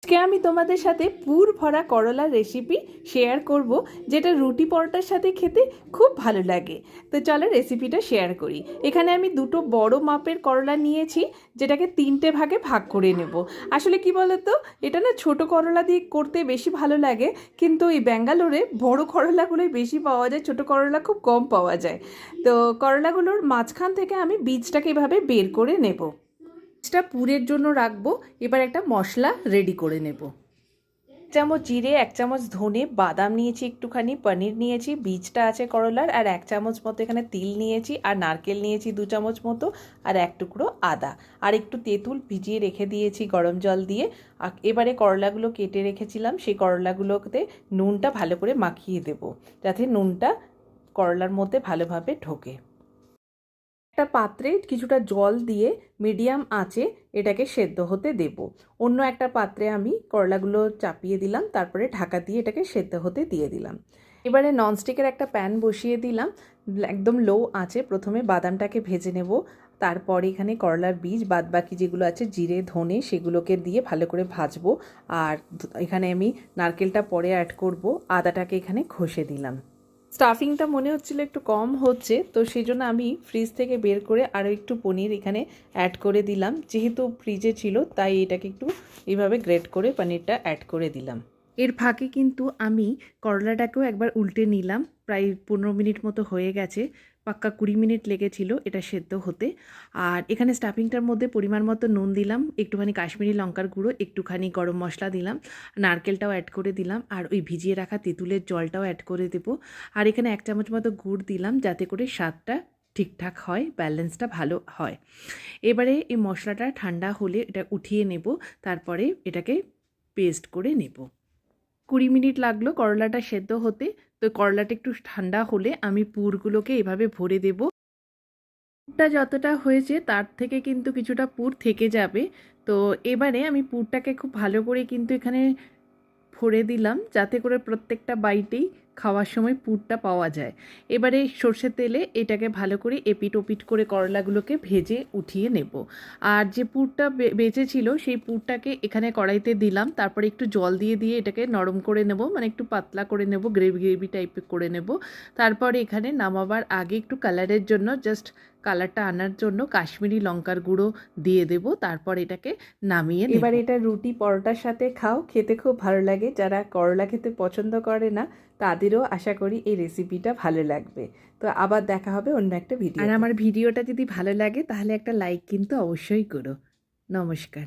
আজকে আমি তোমাদের সাথে পুর ভরা করলার রেসিপি শেয়ার করব, যেটা রুটি পরোটার সাথে খেতে খুব ভালো লাগে। তো চলো রেসিপিটা শেয়ার করি। এখানে আমি দুটো বড় মাপের করলা নিয়েছি, যেটাকে তিনটে ভাগে ভাগ করে নেব। আসলে কি বলতো, এটা না ছোট করলা দিয়ে করতে বেশি ভালো লাগে, কিন্তু এই ব্যাঙ্গালোরে বড় করলাগুলোই বেশি পাওয়া যায়, ছোট করলা খুব কম পাওয়া যায়। তো করলাগুলোর মাঝখান থেকে আমি বীজটাকে এভাবে বের করে নেব। বীজটা পুরের জন্য রাখবো। এবার একটা মশলা রেডি করে নেব। 1 চামচ জিরে, 1 চামচ ধনে, বাদাম নিয়েছি একটুখানি, পনির নিয়েছি, বীজটা আছে করলার, আর 1 চামচ মতো এখানে তিল নিয়েছি, আর নারকেল নিয়েছি 2 চামচ মতো, আর 1 টুকরো আদা, আর একটু তেঁতুল ভিজিয়ে রেখে দিয়েছি গরম জল দিয়ে। এবারে করলাগুলো কেটে রেখেছিলাম, সেই করলাগুলোতে নুনটা ভালো করে মাখিয়ে দেব, যাতে নুনটা করলার মধ্যে ভালোভাবে ঢোকে। একটা পাত্রে কিছুটা জল দিয়ে মিডিয়াম আঁচে এটাকে সেদ্ধ হতে দেব। অন্য একটা পাত্রে আমি করলাগুলো চাপিয়ে দিলাম, তারপরে ঢাকা দিয়ে এটাকে সেদ্ধ হতে দিয়ে দিলাম। এবারে ননস্টিকের একটা প্যান বসিয়ে দিলাম, একদম লো আঁচে প্রথমে বাদামটাকে ভেজে নেব। তারপরে এখানে করলার বীজ বাদবাকি যেগুলো আছে জিরে ধনে সেগুলোকে দিয়ে ভালো করে ভাজবো। আর এখানে আমি নারকেলটা পরে অ্যাড করব, আদাটাকে এখানে ঘষে দিলাম। স্টাফিংটা মনে হচ্ছিল একটু কম হচ্ছে, তো সেই জন্য আমি ফ্রিজ থেকে বের করে আরও একটু পনির এখানে অ্যাড করে দিলাম। যেহেতু ফ্রিজে ছিল তাই এটাকে একটু এইভাবে গ্রেট করে পনিরটা অ্যাড করে দিলাম। এর ফাঁকে কিন্তু আমি করলাটাকেও একবার উল্টে নিলাম। প্রায় 15 মিনিট মতো হয়ে গেছে, পাক্কা 20 মিনিট লেগেছিল এটা সেদ্ধ হতে। আর এখানে স্টাফিংটার মধ্যে পরিমাণ মতো নুন দিলাম, একটুখানি কাশ্মীরি লঙ্কার গুঁড়ো, একটুখানি গরম মশলা দিলাম, নারকেলটাও অ্যাড করে দিলাম, আর ওই ভিজিয়ে রাখা তেঁতুলের জলটাও অ্যাড করে দেবো। আর এখানে 1 চামচ মতো গুড় দিলাম, যাতে করে স্বাদটা ঠিকঠাক হয়, ব্যালেন্সটা ভালো হয়। এবারে এই মশলাটা ঠান্ডা হলে এটা উঠিয়ে নেব, তারপরে এটাকে পেস্ট করে নেব। 20 মিনিট লাগলো করলাটা সেদ্ধ হতে। তো করলাটা একটু ঠান্ডা হলে আমি পুরগুলোকে এভাবে ভরে দেব। পুরটা যতটা হয়েছে তার থেকে কিন্তু কিছুটা পুর থেকে যাবে। তো এবারে আমি পুরটাকে খুব ভালো করে কিন্তু এখানে ভরে দিলাম, যাতে করে প্রত্যেকটা বাইটেই খাওয়ার সময় পুরটা পাওয়া যায়। এবারে সর্ষের তেলে এটাকে ভালো করে এপিট ওপিট করে করলাগুলোকে ভেজে উঠিয়ে নেব। আর যে পুরটা বেঁচে ছিল সেই পুরটাকে এখানে কড়াইতে দিলাম, তারপরে একটু জল দিয়ে দিয়ে এটাকে নরম করে নেব, মানে একটু পাতলা করে নেব, গ্রেভি গ্রেভি টাইপের করে নেব। তারপরে এখানে নামাবার আগে একটু কালারের জন্য, জাস্ট কালারটা আনার জন্য কাশ্মীরি লঙ্কার গুঁড়ো দিয়ে দেব। তারপর এটাকে নামিয়ে নেব। এবার এটা রুটি পরোটার সাথে খাও, খেতে খুব ভালো লাগে। যারা করলা খেতে পছন্দ করে না তাদেরও আশা করি এই রেসিপিটা ভালো লাগবে। তো আবার দেখা হবে অন্য একটা ভিডিও। আর আমার ভিডিওটা যদি ভালো লাগে তাহলে একটা লাইক কিন্তু অবশ্যই করো। নমস্কার।